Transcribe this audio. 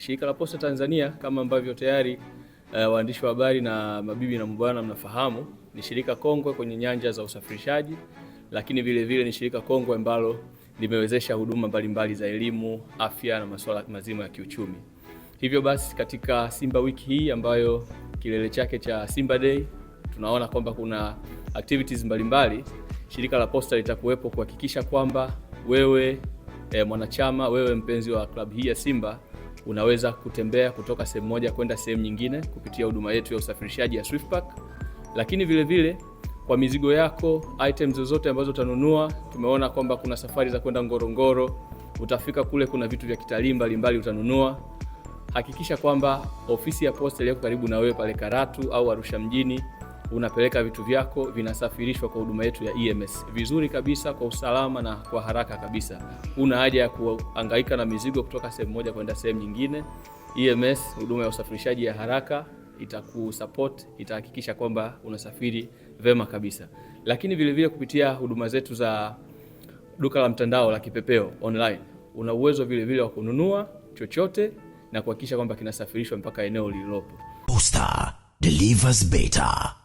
Shirika la Posta Tanzania kama ambavyo tayari waandishi wa habari na mabibi na mabwana mnafahamu, ni shirika kongwe kwenye nyanja za usafirishaji, lakini vile vile ni shirika kongwe ambalo limewezesha huduma mbalimbali za elimu, afya na masuala mazima ya kiuchumi. Hivyo basi katika Simba wiki hii ambayo kilele chake cha Simba Day, tunaona kwamba kuna activities mbalimbali. Shirika la Posta litakuwepo kuhakikisha kwamba wewe mwanachama, wewe mpenzi wa klabu hii ya Simba unaweza kutembea kutoka sehemu moja kwenda sehemu nyingine kupitia huduma yetu ya usafirishaji ya Swiftpack. Lakini vile vile kwa mizigo yako, items zozote ambazo utanunua, tumeona kwamba kuna safari za kwenda Ngorongoro, utafika kule kuna vitu vya kitalii mbalimbali utanunua. Hakikisha kwamba ofisi ya Posta iliyoko karibu na wewe pale Karatu au Arusha mjini, unapeleka vitu vyako, vinasafirishwa kwa huduma yetu ya EMS vizuri kabisa, kwa usalama na kwa haraka kabisa. Una haja ya kuhangaika na mizigo kutoka sehemu moja kwenda sehemu nyingine. EMS, huduma ya usafirishaji ya haraka, itakusupport, itahakikisha kwamba unasafiri vema kabisa. Lakini vile vile kupitia huduma zetu za duka la mtandao la kipepeo online, una uwezo vile vile wa kununua chochote na kuhakikisha kwamba kinasafirishwa mpaka eneo lililopo. Posta delivers better.